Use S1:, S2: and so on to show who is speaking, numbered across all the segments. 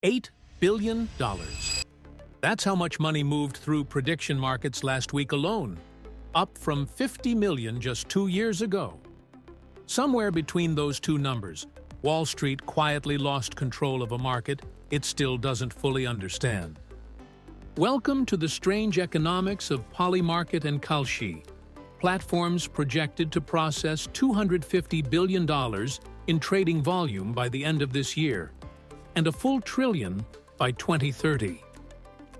S1: $8 billion. That's how much money moved through prediction markets last week alone, up from 50 million just 2 years ago. Somewhere between those two numbers, Wall Street quietly lost control of a market it still doesn't fully understand. Welcome to the strange economics of Polymarket and Kalshi, platforms projected to process $250 billion in trading volume by the end of this year, and a full trillion by 2030.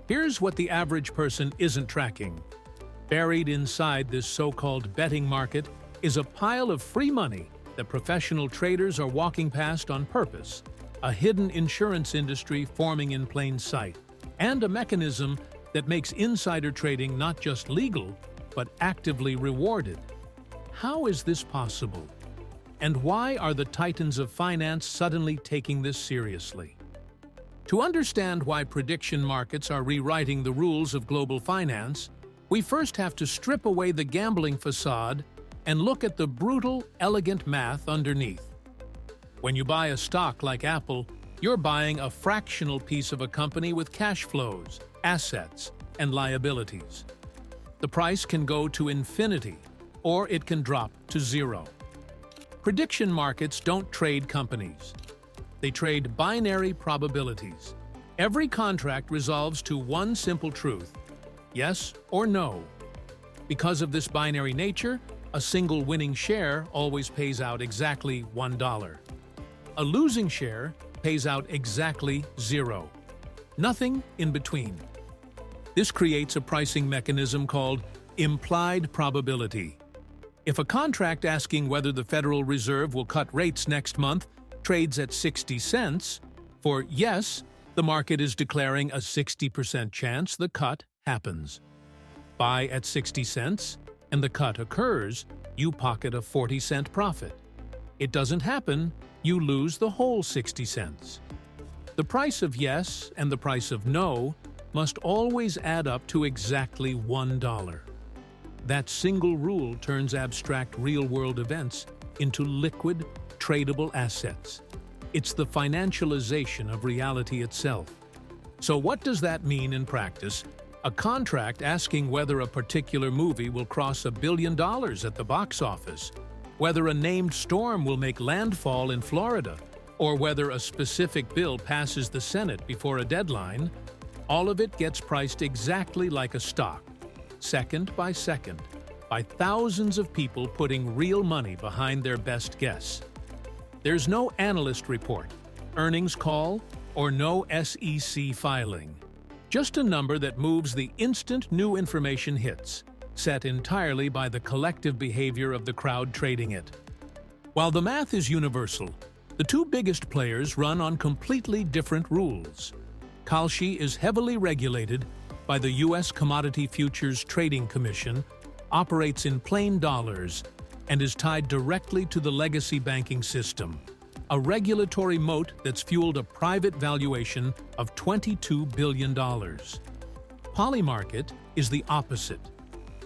S1: Here's what the average person isn't tracking. Buried inside this so-called betting market is a pile of free money that professional traders are walking past on purpose, a hidden insurance industry forming in plain sight, and a mechanism that makes insider trading not just legal, but actively rewarded. How is this possible? And why are the titans of finance suddenly taking this seriously? To understand why prediction markets are rewriting the rules of global finance, we first have to strip away the gambling facade and look at the brutal, elegant math underneath. When you buy a stock like Apple, you're buying a fractional piece of a company with cash flows, assets, and liabilities. The price can go to infinity, or it can drop to zero. Prediction markets don't trade companies. They trade binary probabilities. Every contract resolves to one simple truth: yes or no. Because of this binary nature, a single winning share always pays out exactly $1. A losing share pays out exactly zero. Nothing in between. This creates a pricing mechanism called implied probability. If a contract asking whether the Federal Reserve will cut rates next month trades at 60 cents, for yes, the market is declaring a 60% chance the cut happens. Buy at 60 cents, and the cut occurs, you pocket a 40-cent profit. It doesn't happen, you lose the whole 60 cents. The price of yes and the price of no must always add up to exactly $1. That single rule turns abstract real-world events into liquid, tradable assets. It's the financialization of reality itself. So what does that mean in practice? A contract asking whether a particular movie will cross $1 billion at the box office, whether a named storm will make landfall in Florida, or whether a specific bill passes the Senate before a deadline, all of it gets priced exactly like a stock, second, by thousands of people putting real money behind their best guess. There's no analyst report, earnings call, or no SEC filing. Just a number that moves the instant new information hits, set entirely by the collective behavior of the crowd trading it. While the math is universal, the two biggest players run on completely different rules. Kalshi is heavily regulated by the U.S. Commodity Futures Trading Commission, operates in plain dollars, and is tied directly to the legacy banking system, a regulatory moat that's fueled a private valuation of $22 billion. Polymarket is the opposite,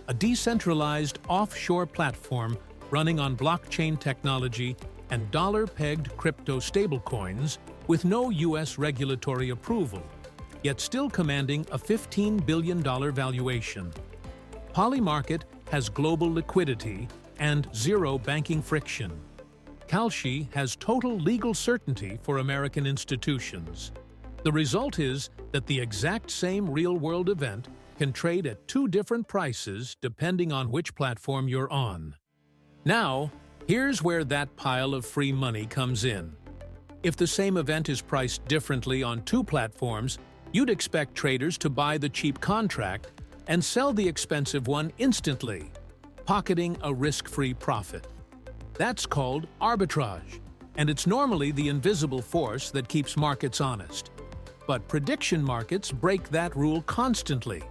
S1: a decentralized offshore platform running on blockchain technology and dollar-pegged crypto stablecoins with no U.S. regulatory approval, yet still commanding a $15 billion valuation. Polymarket has global liquidity and zero banking friction. Kalshi has total legal certainty for American institutions. The result is that the exact same real-world event can trade at two different prices depending on which platform you're on. Now, here's where that pile of free money comes in. If the same event is priced differently on two platforms, you'd expect traders to buy the cheap contract and sell the expensive one instantly, pocketing a risk-free profit. That's called arbitrage, and it's normally the invisible force that keeps markets honest. But prediction markets break that rule constantly.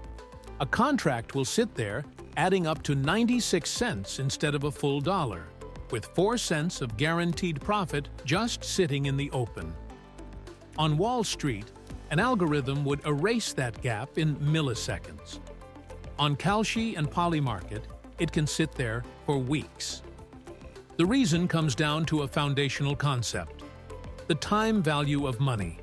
S1: A contract will sit there, adding up to 96 cents instead of a full dollar, with 4 cents of guaranteed profit just sitting in the open. On Wall Street, an algorithm would erase that gap in milliseconds. On Kalshi and Polymarket, it can sit there for weeks. The reason comes down to a foundational concept: the time value of money.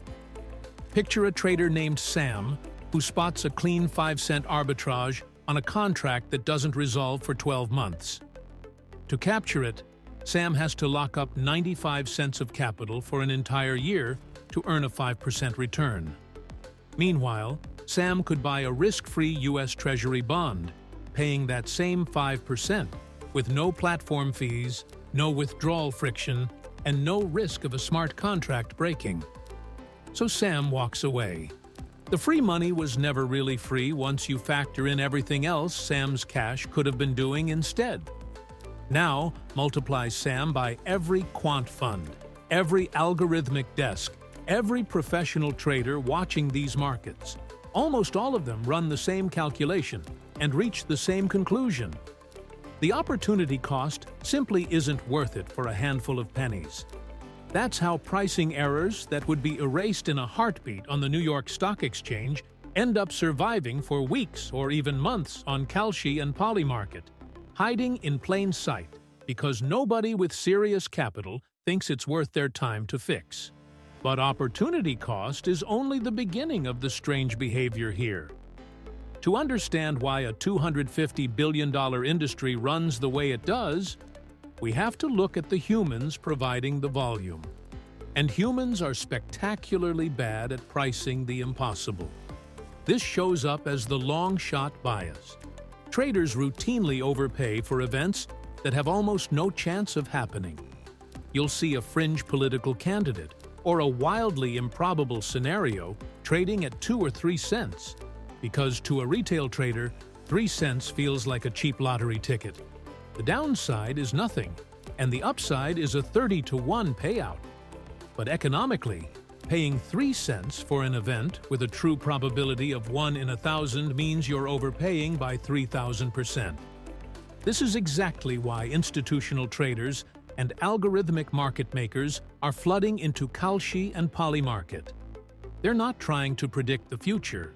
S1: Picture a trader named Sam who spots a clean 5-cent arbitrage on a contract that doesn't resolve for 12 months. To capture it, Sam has to lock up 95 cents of capital for an entire year to earn a 5% return. Meanwhile, Sam could buy a risk-free U.S. Treasury bond, paying that same 5% with no platform fees, no withdrawal friction, and no risk of a smart contract breaking. So Sam walks away. The free money was never really free once you factor in everything else Sam's cash could have been doing instead. Now, multiply Sam by every quant fund, every algorithmic desk, every professional trader watching these markets. Almost all of them run the same calculation and reach the same conclusion. The opportunity cost simply isn't worth it for a handful of pennies. That's how pricing errors that would be erased in a heartbeat on the New York Stock Exchange end up surviving for weeks or even months on Kalshi and Polymarket, hiding in plain sight because nobody with serious capital thinks it's worth their time to fix. But opportunity cost is only the beginning of the strange behavior here. To understand why a $250 billion industry runs the way it does, we have to look at the humans providing the volume. And humans are spectacularly bad at pricing the impossible. This shows up as the long-shot bias. Traders routinely overpay for events that have almost no chance of happening. You'll see a fringe political candidate or a wildly improbable scenario trading at 2 or 3 cents, because to a retail trader, 3 cents feels like a cheap lottery ticket. The downside is nothing, and the upside is a 30-to-1 payout. But economically, paying 3 cents for an event with a true probability of 1 in 1,000 means you're overpaying by 3,000%. This is exactly why institutional traders and algorithmic market makers are flooding into Kalshi and Polymarket. They're not trying to predict the future.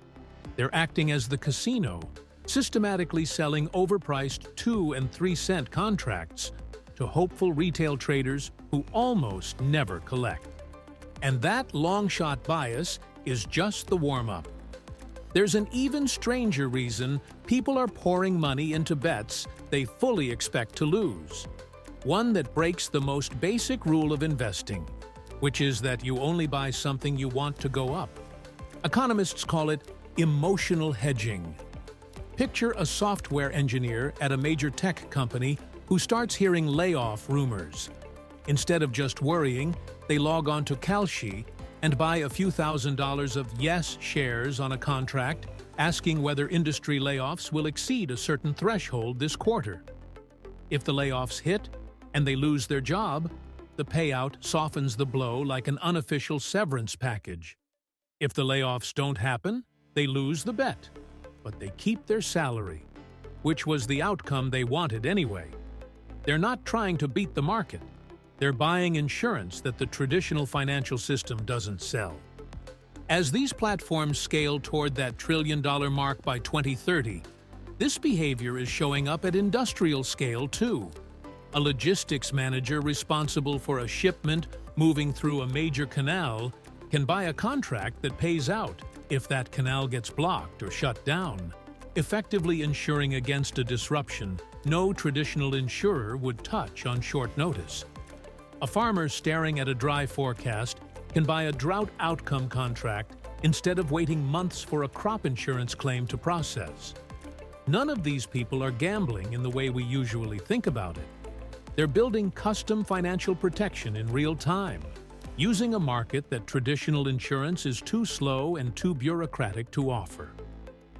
S1: They're acting as the casino, systematically selling overpriced 2 and 3 cent contracts to hopeful retail traders who almost never collect. And that long-shot bias is just the warm-up. There's an even stranger reason people are pouring money into bets they fully expect to lose. One that breaks the most basic rule of investing, which is that you only buy something you want to go up. Economists call it emotional hedging. Picture a software engineer at a major tech company who starts hearing layoff rumors. Instead of just worrying, they log on to Kalshi and buy a few $1,000s of yes shares on a contract, asking whether industry layoffs will exceed a certain threshold this quarter. If the layoffs hit and they lose their job, the payout softens the blow like an unofficial severance package. If the layoffs don't happen, they lose the bet, but they keep their salary, which was the outcome they wanted anyway. They're not trying to beat the market. They're buying insurance that the traditional financial system doesn't sell. As these platforms scale toward that trillion-dollar mark by 2030, this behavior is showing up at industrial scale too. A logistics manager responsible for a shipment moving through a major canal can buy a contract that pays out if that canal gets blocked or shut down, effectively ensuring against a disruption no traditional insurer would touch on short notice. A farmer staring at a dry forecast can buy a drought outcome contract instead of waiting months for a crop insurance claim to process. None of these people are gambling in the way we usually think about it. They're building custom financial protection in real time, using a market that traditional insurance is too slow and too bureaucratic to offer.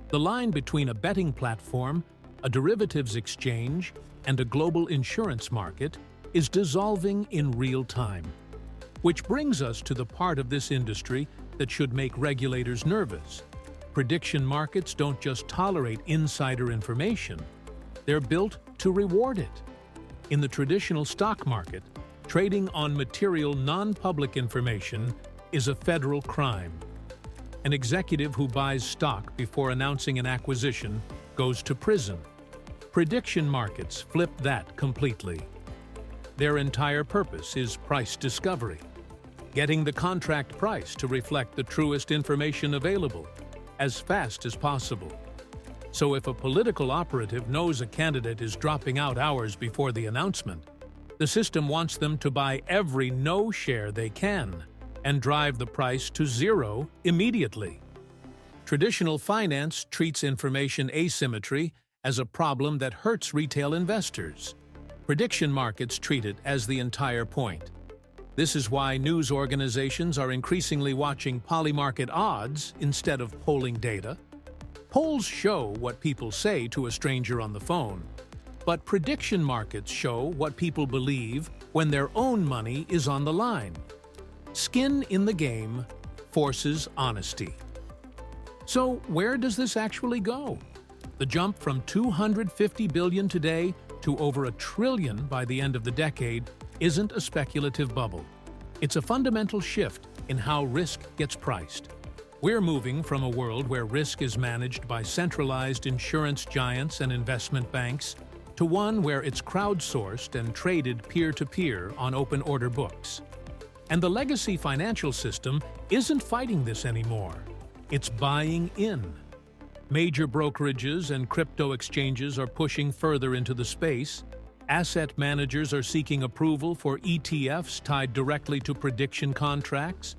S1: The line between a betting platform, a derivatives exchange, and a global insurance market is dissolving in real time. Which brings us to the part of this industry that should make regulators nervous. Prediction markets don't just tolerate insider information, they're built to reward it. In the traditional stock market, trading on material non-public information is a federal crime. An executive who buys stock before announcing an acquisition goes to prison. Prediction markets flip that completely. Their entire purpose is price discovery. getting the contract price to reflect the truest information available, as fast as possible. So if a political operative knows a candidate is dropping out hours before the announcement, the system wants them to buy every no share they can and drive the price to zero immediately. Traditional finance treats information asymmetry as a problem that hurts retail investors. Prediction markets treat it as the entire point. This is why news organizations are increasingly watching Polymarket odds instead of polling data. Polls show what people say to a stranger on the phone, but prediction markets show what people believe when their own money is on the line. Skin in the game forces honesty. So where does this actually go? The jump from $250 billion today to over $1 trillion by the end of the decade isn't a speculative bubble. It's a fundamental shift in how risk gets priced. We're moving from a world where risk is managed by centralized insurance giants and investment banks to one where it's crowdsourced and traded peer-to-peer on open order books. And the legacy financial system isn't fighting this anymore. It's buying in. Major brokerages and crypto exchanges are pushing further into the space. Asset managers are seeking approval for ETFs tied directly to prediction contracts.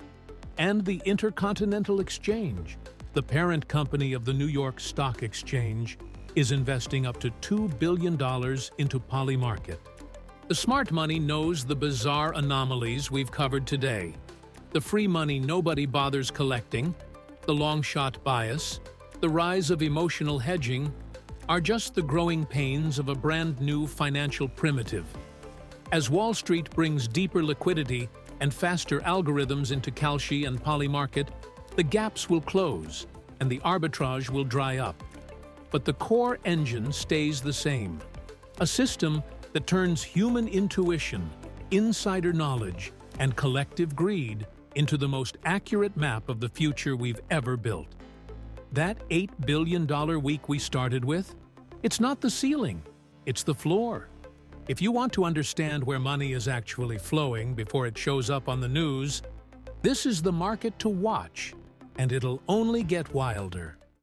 S1: And the Intercontinental Exchange, the parent company of the New York Stock Exchange, is investing up to $2 billion into Polymarket. The smart money knows the bizarre anomalies we've covered today. The free money nobody bothers collecting, the long-shot bias, the rise of emotional hedging are just the growing pains of a brand-new financial primitive. As Wall Street brings deeper liquidity and faster algorithms into Kalshi and Polymarket, the gaps will close and the arbitrage will dry up. But the core engine stays the same. A system that turns human intuition, insider knowledge, and collective greed into the most accurate map of the future we've ever built. That $8 billion week we started with? It's not the ceiling, it's the floor. If you want to understand where money is actually flowing before it shows up on the news, this is the market to watch, and it'll only get wilder.